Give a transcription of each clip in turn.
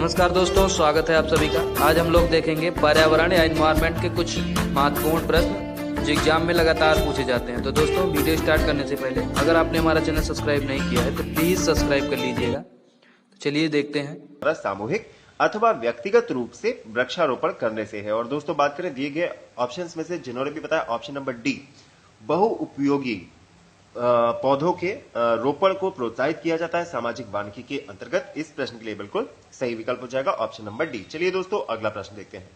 नमस्कार दोस्तों, स्वागत है आप सभी का। आज हम लोग देखेंगे पर्यावरण या एनवायरनमेंट के कुछ महत्वपूर्ण प्रश्न जो एग्जाम में लगातार पूछे जाते हैं। तो दोस्तों, वीडियो स्टार्ट करने से पहले अगर आपने हमारा चैनल सब्सक्राइब नहीं किया है तो प्लीज सब्सक्राइब कर लीजिएगा। तो चलिए देखते हैं। सामूहिक अथवा व्यक्तिगत रूप से वृक्षारोपण करने से है। और दोस्तों, बात करें दिए गए ऑप्शंस में से जिन्होंने भी बताया, ऑप्शन नंबर डी बहुउपयोगी पौधों के रोपण को प्रोत्साहित किया जाता है सामाजिक वानिकी के अंतर्गत। इस प्रश्न के लिए बिल्कुल सही विकल्प हो जाएगा ऑप्शन नंबर डी। चलिए दोस्तों, अगला प्रश्न देखते हैं।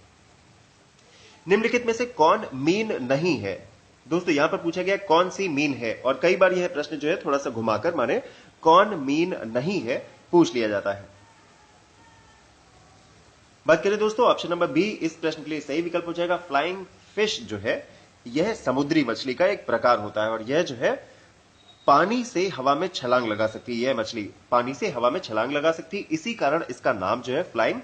निम्नलिखित में से कौन मीन नहीं है? दोस्तों, यहां पर पूछा गया कौन सी मीन है, और कई बार यह प्रश्न जो है थोड़ा सा घुमाकर माने कौन मीन नहीं है पूछ लिया जाता है। बात करें दोस्तों, ऑप्शन नंबर बी इस प्रश्न के लिए सही विकल्प हो जाएगा। फ्लाइंग फिश जो है यह समुद्री मछली का एक प्रकार होता है, और यह जो है पानी से हवा में छलांग लगा सकती है। यह मछली पानी से हवा में छलांग लगा सकती है, इसी कारण इसका नाम जो है फ्लाइंग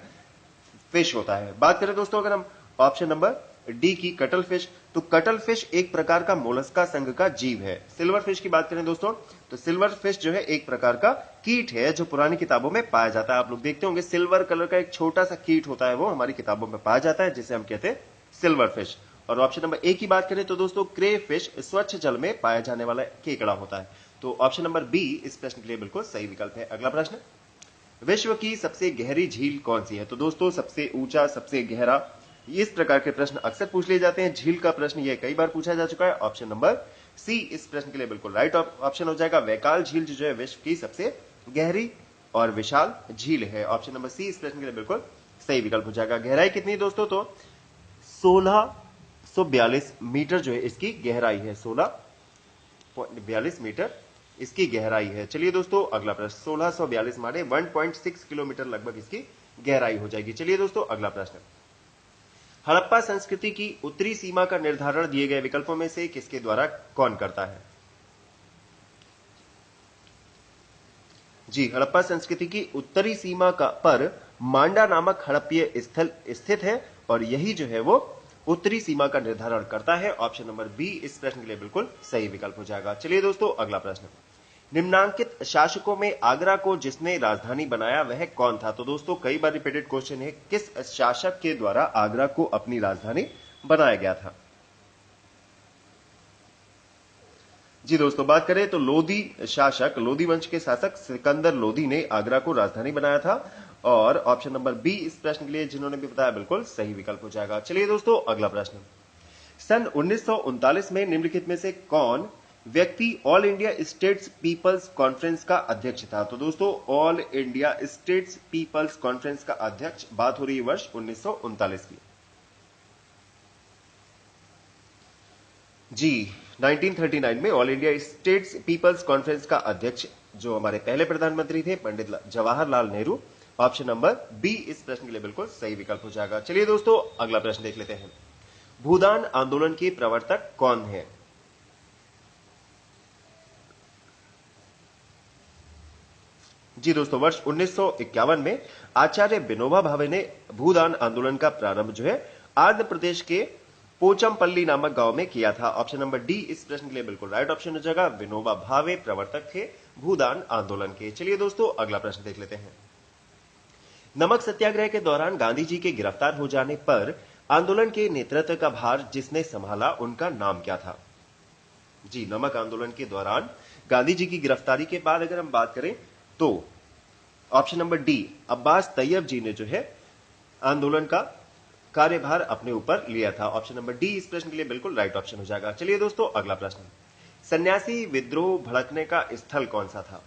फिश होता है। बात करें दोस्तों अगर हम ऑप्शन नंबर डी की कटल फिश, तो कटल फिश एक प्रकार का मोलस्का संघ का जीव है। सिल्वर फिश की बात करें दोस्तों, तो सिल्वर फिश जो है एक प्रकार का कीट है जो पुरानी किताबों में पाया जाता है। आप लोग देखते होंगे सिल्वर कलर का एक छोटा सा कीट होता है, वो हमारी किताबों में पाया जाता है, जिसे हम कहते हैं सिल्वर फिश। और ऑप्शन नंबर ए की बात करें तो दोस्तों क्रे फिश स्वच्छ जल में पाया जाने वाला केकड़ा होता है। तो ऑप्शन नंबर बी इस प्रश्न के लिए बिल्कुल सही विकल्प है। अगला प्रश्न, विश्व की सबसे गहरी झील कौन सी है? तो दोस्तों, सबसे ऊंचा, सबसे गहरा, इस प्रकार के प्रश्न अक्सर पूछ लिए जाते हैं। झील का प्रश्न यह कई बार पूछा जा चुका है। ऑप्शन नंबर सी इस प्रश्न के लिए बिल्कुल राइट ऑप्शन हो जाएगा। वैकाल झील जो है विश्व की सबसे गहरी और विशाल झील है। ऑप्शन नंबर सी इस प्रश्न के लिए बिल्कुल सही विकल्प हो जाएगा। गहराई कितनी है दोस्तों? तो 1642 मीटर जो है इसकी गहराई है। 16.42 मीटर इसकी गहराई है। चलिए दोस्तों, अगला प्रश्न, 1642 माने 1.6 किलोमीटर लगभग इसकी गहराई हो जाएगी। चलिए दोस्तों, अगला प्रश्न, हड़प्पा संस्कृति की उत्तरी सीमा का निर्धारण दिए गए विकल्पों में से किसके द्वारा कौन करता है? जी, हड़प्पा संस्कृति की उत्तरी सीमा पर मांडा नामक हड़प्पीय स्थल स्थित है, और यही जो है वो उत्तरी सीमा का निर्धारण करता है। ऑप्शन नंबर बी इस प्रश्न के लिए बिल्कुल सही विकल्प हो जाएगा। चलिए दोस्तों, अगला प्रश्न, निम्नांकित शासकों में आगरा को जिसने राजधानी बनाया वह कौन था? तो दोस्तों, कई बार रिपीटेड क्वेश्चन है, किस शासक के द्वारा आगरा को अपनी राजधानी बनाया गया था? जी दोस्तों, बात करें तो लोधी शासक, लोधी वंश के शासक सिकंदर लोधी ने आगरा को राजधानी बनाया था। और ऑप्शन नंबर बी इस प्रश्न के लिए जिन्होंने भी बताया बिल्कुल सही विकल्प हो जाएगा। चलिए दोस्तों, अगला प्रश्न, सन 1939 में निम्नलिखित में से कौन व्यक्ति All India States peoples Conference का अध्यक्ष था? तो दोस्तों, All India States peoples Conference का अध्यक्ष, बात हो रही है वर्ष 1939 की। जी, 1939 में all India States peoples Conference का अध्यक्ष जो हमारे पहले प्रधानमंत्री थे Pandit Jawaharlal Nehru. Option number B इस प्रश्न के लिए बिल्कुल सही विकल्प हो जाएगा। चलिए दोस्तों, अगला प्रश्न देख लेते हैं। भूदान आंदोलन के प्रवर्तक कौन है? जी दोस्तों, वर्ष 1951 में आचार्य विनोबा भावे ने भूदान आंदोलन का प्रारंभ जो है आंध्र प्रदेश के पोचमपल्ली नामक गांव में किया था। ऑप्शन नंबर डी इस प्रश्न के लिए बिल्कुल राइट ऑप्शन हो जाएगा। विनोबा भावे प्रवर्तक थे भूदान आंदोलन के। चलिए दोस्तों, अगला प्रश्न देख लेते हैं। नमक सत्याग्रह के दौरान गांधी जी के गिरफ्तार हो जाने पर आंदोलन के नेतृत्व का भार जिसने संभाला उनका नाम क्या था? जी, नमक आंदोलन के दौरान गांधी जी की गिरफ्तारी के बाद अगर हम बात करें तो option number D Abbas Tyab ji ने जो है आंदोलन का कार्यभार अपने ऊपर लिया था। ऑप्शन नंबर डी इस प्रश्न के लिए बिल्कुल राइट ऑप्शन हो जाएगा। चलिए दोस्तों, अगला प्रश्न, सन्यासी विद्रोह भड़कने का स्थल कौन सा था?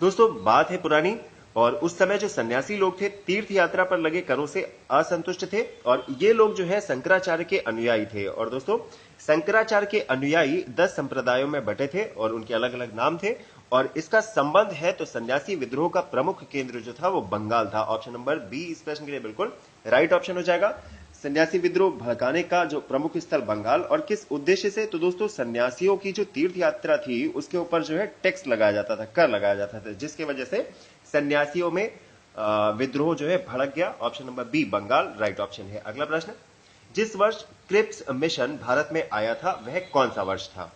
दोस्तों, बात है पुरानी, और उस समय जो सन्यासी लोग थे तीर्थ यात्रा पर लगे करों से असंतुष्ट थे, और ये लोग जो है शंकराचार्य के अनुयायी थे। और दोस्तों, शंकराचार्य के अनुयायी 10 संप्रदायों में बटे थे और उनके अलग अलग नाम थे, और इसका संबंध है तो सन्यासी विद्रोह का प्रमुख केंद्र जो था वो बंगाल था। ऑप्शन नंबर बी इस प्रश्न के लिए बिल्कुल राइट ऑप्शन हो जाएगा। सन्यासी विद्रोह भड़काने का जो प्रमुख स्थल बंगाल, और किस उद्देश्य से? तो दोस्तों, सन्यासियों की जो तीर्थ यात्रा थी उसके ऊपर जो है टैक्स लगाया जाता था, कर लगाया जाता था, जिसकी वजह से सन्यासियों में विद्रोह जो है भड़क गया। Option number B Bengal right option है। अगला प्रश्न, जिस वर्ष क्रिप्स मिशन भारत में आया था वह कौन सा वर्ष था?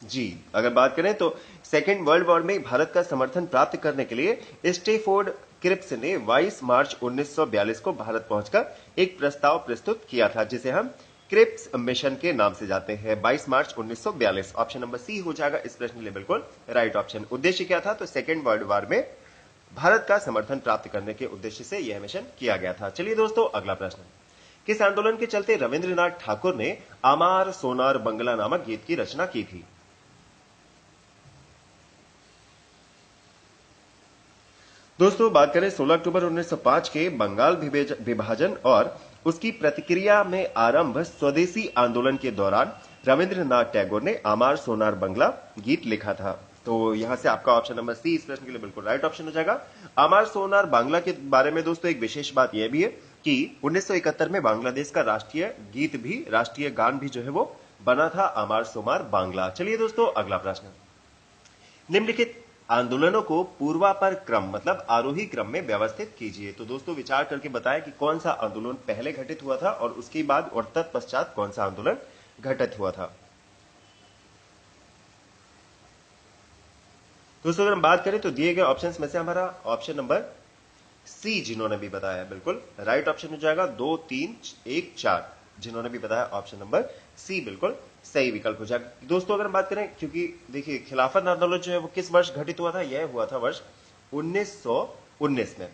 जी, अगर बात करें तो सेकेंड वर्ल्ड वॉर में भारत का समर्थन प्राप्त करने के लिए स्टेफोर्ड क्रिप्स ने 22 मार्च 1942 को भारत पहुंचकर एक प्रस्ताव प्रस्तुत किया था, जिसे हम क्रिप्स मिशन के नाम से जाते हैं। 22 मार्च 1942 ऑप्शन नंबर सी हो जाएगा इस प्रश्न के लिए बिल्कुल राइट ऑप्शन। उद्देश्य क्या था? तो सेकेंड वर्ल्ड वॉर में भारत का समर्थन प्राप्त करने के उद्देश्य से यह मिशन किया गया था। चलिए दोस्तों, अगला प्रश्न, किस आंदोलन के चलते रविंद्रनाथ ठाकुर ने आमार सोनार बंगला नामक गीत की रचना की थी? दोस्तों, बात करें 16 अक्टूबर 1905 के बंगाल विभाजन और उसकी प्रतिक्रिया में आरंभ स्वदेशी आंदोलन के दौरान रविंद्रनाथ टैगोर ने आमार सोनार बंगला गीत लिखा था। तो यहां से आपका ऑप्शन नंबर सी इस प्रश्न के लिए बिल्कुल राइट ऑप्शन हो जाएगा। आमार सोनार बांग्ला के बारे में दोस्तों एक विशेष बात यह भी है कि 1971 में बांग्लादेश का राष्ट्रीय गीत भी, राष्ट्रीय गान भी जो है वो बना था, आमार सोनार बांग्ला। चलिए दोस्तों, अगला प्रश्न, निम्नलिखित आंदोलनों को पूर्वापर क्रम मतलब आरोही क्रम में व्यवस्थित कीजिए। तो दोस्तों विचार करके बताएं कि कौन सा आंदोलन पहले घटित हुआ था और उसके बाद और तत्पश्चात कौन सा आंदोलन घटित हुआ था। दोस्तों अगर हम बात करें तो दिए गए ऑप्शंस में से हमारा ऑप्शन नंबर सी जिन्होंने भी बताया बिल्कुल राइट ऑप्शन हो जाएगा। 2, 3, 1, 4 जिन्होंने भी बताया ऑप्शन नंबर सी बिल्कुल सही विकल्प हो जाएगा। दोस्तों अगर हम बात करें, क्योंकि देखिए खिलाफत आंदोलन जो है वो किस वर्ष घटित हुआ था? यह हुआ था वर्ष 1919 में।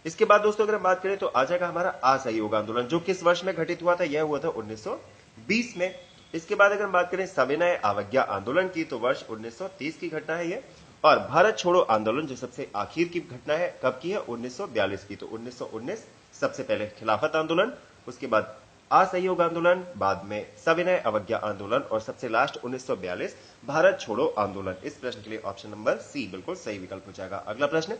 इसके बाद दोस्तों अगर हम बात करें तो आ जाएगा हमारा असहयोग आंदोलन, जो किस वर्ष में घटित हुआ था? यह हुआ था 1920 में। इसके बाद अगर हम बात करें सविनय अवज्ञा आंदोलन की, तो वर्ष 1930 की घटना है यह। और भारत छोड़ो आंदोलन जो सबसे आखिर की घटना है, कब की है? 1942 की। तो 1919 सबसे पहले खिलाफत आंदोलन, उसके बाद असहयोग आंदोलन, बाद में सविनय अवज्ञा आंदोलन और सबसे लास्ट 1942 भारत छोड़ो आंदोलन। इस प्रश्न के लिए ऑप्शन नंबर सी बिल्कुल सही विकल्प हो जाएगा। अगला प्रश्न,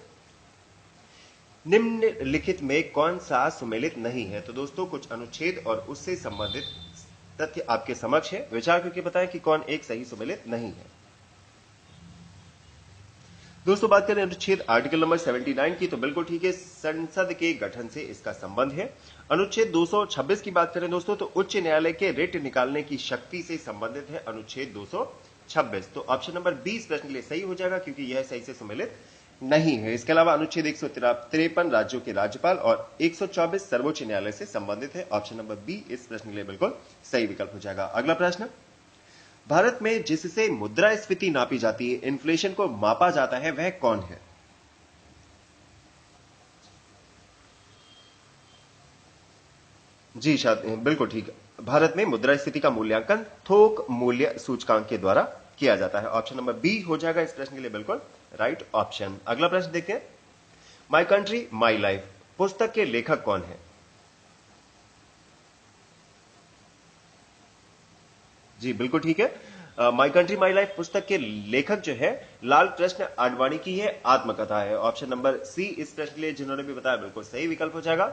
निम्नलिखित में कौन सा सुमेलित नहीं है? तो दोस्तों कुछ अनुच्छेद और उससे संबंधित तथ्य आपके समक्ष है, विचार करके बताएं कि कौन एक सही सुमेलित नहीं है। दोस्तों बात करें अनुच्छेद आर्टिकल नंबर 79 की, तो बिल्कुल ठीक है, संसद के गठन से इसका संबंध है। अनुच्छेद 226 की बात करें दोस्तों, तो उच्च न्यायालय के रिट निकालने की शक्ति से संबंधित है अनुच्छेद 226। तो ऑप्शन नंबर 20 प्रश्न के लिए सही हो जाएगा, क्योंकि यह सही से सुमेलित नहीं है। इसके अलावा अनुच्छेद 153 राज्यों के राज्यपाल और 124 सर्वोच्च न्यायालय से संबंधित है। ऑप्शन नंबर बी इस प्रश्न के लिए बिल्कुल सही विकल्प हो जाएगा। अगला प्रश्न, भारत में जिससे मुद्रास्फीति नापी जाती है, इन्फ्लेशन को मापा जाता है, वह कौन है? जी बिल्कुल ठीक है, भारत में मुद्रास्फीति का मूल्यांकन थोक मूल्य सूचकांक के द्वारा किया जाता है। ऑप्शन नंबर बी हो जाएगा इस प्रश्न के लिए बिल्कुल राइट ऑप्शन। अगला प्रश्न देखते हैं, माई कंट्री माई लाइफ पुस्तक के लेखक कौन है? जी बिल्कुल ठीक है, माई कंट्री माई लाइफ पुस्तक के लेखक जो है लाल कृष्ण आडवाणी की है आत्मकथा है। ऑप्शन नंबर सी इस प्रश्न के लिए जिन्होंने भी बताया बिल्कुल सही विकल्प हो जाएगा,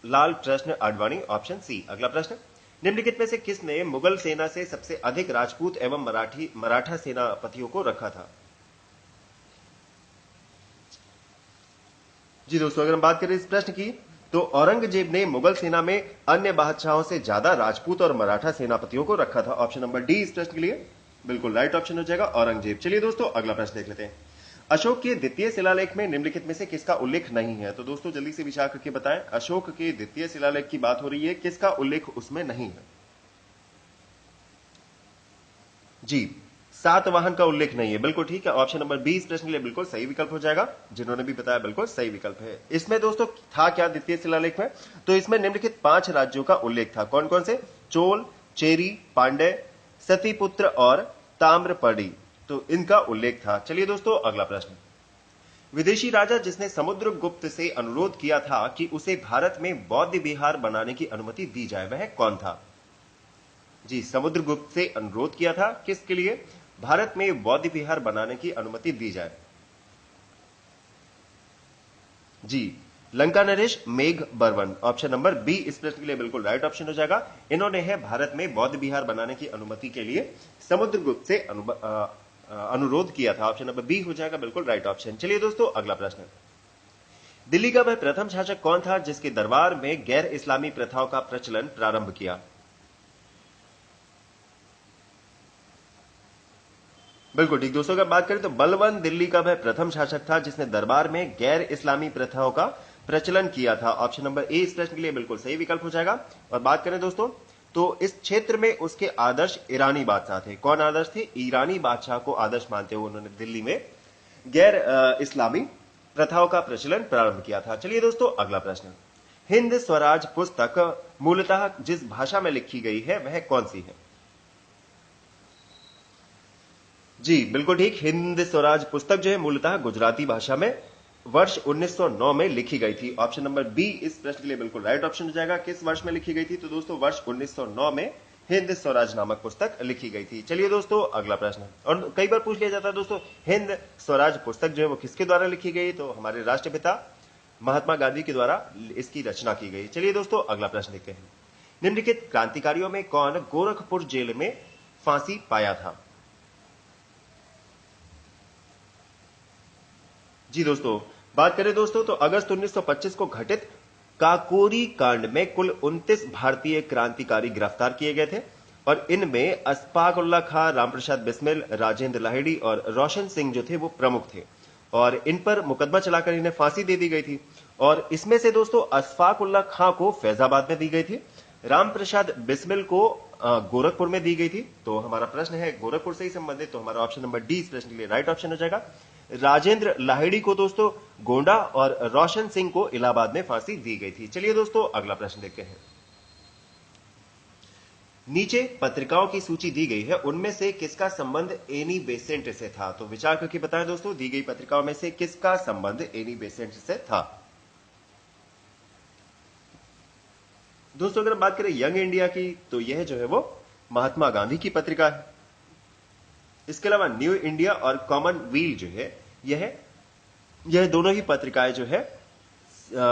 लाल कृष्ण आडवाणी ऑप्शन सी। अगला प्रश्न, निम्नलिखित में से किसने मुगल सेना से सबसे अधिक राजपूत एवं मराठा सेनापतियों को रखा था? जी दोस्तों अगर हम बात करें इस प्रश्न की, तो औरंगजेब ने मुगल सेना में अन्य बादशाहों से ज्यादा राजपूत और मराठा सेनापतियों को रखा था। ऑप्शन नंबर डी इस प्रश्न के लिए बिल्कुल राइट ऑप्शन हो जाएगा, औरंगजेब। चलिए दोस्तों अगला प्रश्न देख लेते हैं, अशोक के द्वितीय शिलालेख में निम्नलिखित में से किसका उल्लेख नहीं है? तो दोस्तों जल्दी से विचार करके बताएं, अशोक के द्वितीय शिलालेख की बात हो रही है, किसका उल्लेख उसमें नहीं है? जी, सातवाहन का उल्लेख नहीं है, बिल्कुल ठीक है, ऑप्शन नंबर बी इस प्रश्न के लिए बिल्कुल सही विकल्प हो जाएगा, जिन्होंने भी बताया बिल्कुल सही विकल्प है। इसमें दोस्तों था क्या द्वितीय शिलालेख में? तो इसमें निम्नलिखित 5 राज्यों का उल्लेख था, कौन कौन से? चोल, चेरी, पांडे, सतीपुत्र और ताम्रपर्णी, तो इनका उल्लेख था। चलिए दोस्तों अगला प्रश्न, विदेशी राजा जिसने समुद्रगुप्त से अनुरोध किया था कि उसे भारत में बौद्ध विहार बनाने की अनुमति दी जाए, वह कौन था? जी, समुद्रगुप्त से अनुरोध किया था किसके लिए? भारत में बौद्ध विहार बनाने की अनुमति दी जाए। जी, लंका नरेश मेघ बर्मन, ऑप्शन नंबर बी इस प्रश्न के लिए बिल्कुल राइट ऑप्शन हो जाएगा। इन्होंने है भारत में बौद्ध विहार बनाने की अनुमति के लिए समुद्रगुप्त से अनुरोध किया था। ऑप्शन नंबर बी हो जाएगा बिल्कुल राइट ऑप्शन। चलिए दोस्तों अगला प्रश्न, दिल्ली का वह प्रथम शासक कौन था जिसके दरबार में गैर इस्लामी प्रथाओं का प्रचलन प्रारंभ किया? बिल्कुल ठीक दोस्तों, अगर बात करें तो बलबन दिल्ली का वह प्रथम शासक था जिसने दरबार में गैर इस्लामी प्रथाओं का प्रचलन किया था। ऑप्शन नंबर ए इस प्रश्न के लिए बिल्कुल सही विकल्प हो जाएगा। और बात करें दोस्तों तो इस क्षेत्र में उसके आदर्श ईरानी बादशाह थे। कौन आदर्श थे? ईरानी बादशाह को आदर्श मानते हुए उन्होंने दिल्ली में गैर इस्लामी प्रथाओं का प्रचलन प्रारंभ किया था। चलिए दोस्तों अगला प्रश्न, हिंद स्वराज पुस्तक मूलतः जिस भाषा में लिखी गई है वह कौन सी है? जी बिल्कुल ठीक, हिंद स्वराज पुस्तक जो है मूलतः गुजराती भाषा में वर्ष 1909 में लिखी गई थी। ऑप्शन नंबर बी इस प्रश्न के लिए बिल्कुल राइट ऑप्शन हो जाएगा। किस वर्ष में लिखी गई थी? तो दोस्तों वर्ष 1909 में हिंद स्वराज नामक पुस्तक लिखी गई थी। चलिए दोस्तों अगला प्रश्न, और कई बार पूछ लिया जाता है दोस्तों हिंद स्वराज पुस्तक जो है वो किसके द्वारा लिखी गई? तो हमारे राष्ट्रपिता महात्मा गांधी के द्वारा इसकी रचना की गई। चलिए दोस्तों अगला प्रश्न देखते हैं, निम्नलिखित क्रांतिकारियों में कौन गोरखपुर जेल में फांसी पाया था? जी दोस्तों बात करें दोस्तों तो अगस्त 1925 को घटित काकोरी कांड में कुल 29 भारतीय क्रांतिकारी गिरफ्तार किए गए थे और इनमें अशफाक उल्लाह खां, रामप्रसाद बिस्मिल, राजेंद्र लाहिड़ी और रोशन सिंह जो थे वो प्रमुख थे और इन पर मुकदमा चलाकर इन्हें फांसी दे दी गई थी। और इसमें से दोस्तों अशफाक उल्लाह खां को फैजाबाद में दी गई थी, रामप्रसाद बिस्मिल को गोरखपुर में दी गई थी। तो हमारा प्रश्न है गोरखपुर से ही संबंधित, तो हमारा ऑप्शन नंबर डी इस प्रश्न के लिए राइट ऑप्शन हो जाएगा। राजेंद्र लाहिड़ी को दोस्तों गोंडा और रोशन सिंह को इलाहाबाद में फांसी दी गई थी। चलिए दोस्तों अगला प्रश्न देखते हैं, नीचे पत्रिकाओं की सूची दी गई है, उनमें से किसका संबंध एनी बेसेंट से था? तो विचार करके बताएं दोस्तों, दी गई पत्रिकाओं में से किसका संबंध एनी बेसेंट से था? दोस्तों अगर बात करें यंग इंडिया की तो यह जो है वो महात्मा गांधी की पत्रिका है। इसके अलावा न्यू इंडिया और कॉमनवेल्थ जो है यह दोनों ही पत्रिकाएं जो है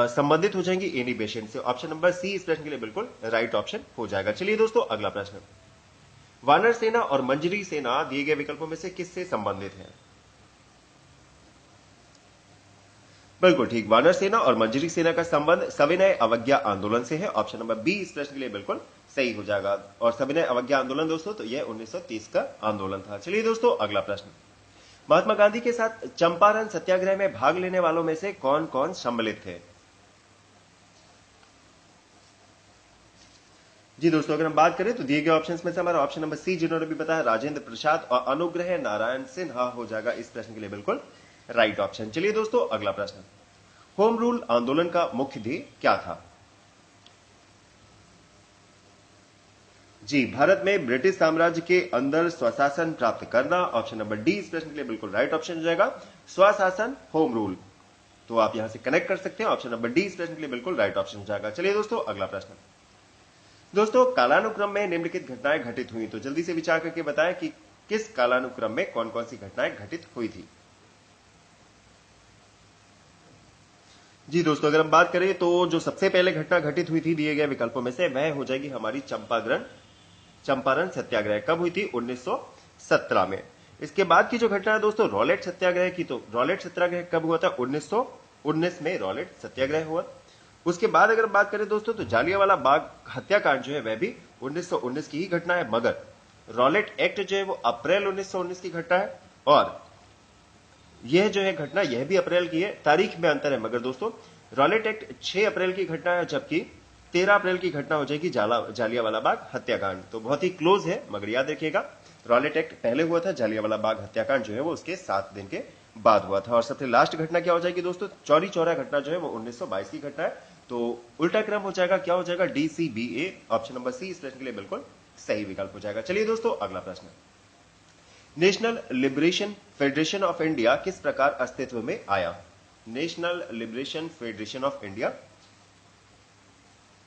संबंधित हो जाएंगी एनी बेसेंट से। ऑप्शन नंबर सी इस प्रश्न के लिए बिल्कुल राइट ऑप्शन हो जाएगा। चलिए दोस्तों अगला प्रश्न, वानर सेना और मंजरी सेना दिए गए विकल्पों में से किससे संबंधित है? बिल्कुल ठीक, वानर सेना और मंजरी सेना का संबंध सविनय अवज्ञा आंदोलन से है। ऑप्शन नंबर बी इस प्रश्न के लिए बिल्कुल सही हो जाएगा। और सविनय अवज्ञा आंदोलन दोस्तों तो यह 1930 का आंदोलन था। चलिए दोस्तों अगला प्रश्न, महात्मा गांधी के साथ चंपारण सत्याग्रह में भाग लेने वालों में से कौन कौन सम्मिलित थे? जी दोस्तों अगर हम बात करें तो दिए गए ऑप्शंस में से हमारा ऑप्शन नंबर सी जिन्होंने भी बताया राजेंद्र प्रसाद और अनुग्रह नारायण सिन्हा हो जाएगा इस प्रश्न के लिए बिल्कुल राइट ऑप्शन। चलिए दोस्तों अगला प्रश्न, होम रूल आंदोलन का मुख्य ध्येय क्या था? जी भारत में ब्रिटिश साम्राज्य के अंदर स्वशासन प्राप्त करना। ऑप्शन नंबर डी इस प्रश्न के लिए बिल्कुल राइट ऑप्शन हो जाएगा, स्वशासन होम रूल। तो आप यहां से कनेक्ट कर सकते हैं, ऑप्शन नंबर डी इस प्रश्न के लिए बिल्कुल राइट ऑप्शन हो जाएगा। चलिए दोस्तों अगला प्रश्न, दोस्तों कालानुक्रम में निम्नलिखित घटनाएं घटित हुई, तो जल्दी से विचार करके बताएं कि किस कालानुक्रम में कौन कौन सी घटनाएं घटित हुई थी। जी दोस्तों अगर हम बात करें तो जो सबसे पहले घटना घटित हुई थी दिए गए विकल्पों में से वह हो जाएगी हमारी चंपारण सत्याग्रह। कब हुई थी? 1917 में। इसके बाद की जो घटना है दोस्तों रॉलेट सत्याग्रह की, तो रॉलेट सत्याग्रह कब हुआ था? 1919 में रॉलेट सत्याग्रह हुआ। उसके बाद अगर बात करें दोस्तों तो जालियांवाला बाग हत्याकांड जो है वह भी 1919 की ही घटना है, मगर रॉलेट एक्ट जो है वो अप्रैल 1919 की घटना है और यह जो है घटना यह भी अप्रैल की है। तारीख में अंतर है मगर दोस्तों रॉलेट एक्ट 6 अप्रैल की घटना है जबकि 13 अप्रैल की घटना हो जाएगी जालियांवाला बाग हत्याकांड। तो बहुत ही क्लोज है मगर याद रखिएगा रॉलेट एक्ट पहले हुआ था, जालियांवाला बाग हत्याकांड जो है वो उसके 7 दिन के बाद हुआ था। और सबसे लास्ट घटना क्या हो जाएगी दोस्तों? चौरी चौरा घटना जो है वो 1922 की घटना है। तो उल्टा क्रम हो जाएगा, क्या हो जाएगा? DCBA। ऑप्शन नंबर सी इस प्रश्न के लिए बिल्कुल सही विकल्प हो जाएगा। चलिए दोस्तों अगला प्रश्न, national liberation federation of India किस प्रकार अस्तित्व में आया? National liberation federation of India,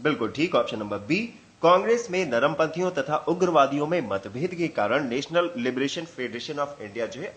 बिल्कुल ठीक, ऑप्शन नंबर बी। कांग्रेस में नरमपंथियों तथा उग्रवादियों में मतभेद के कारण national liberation federation of India जो है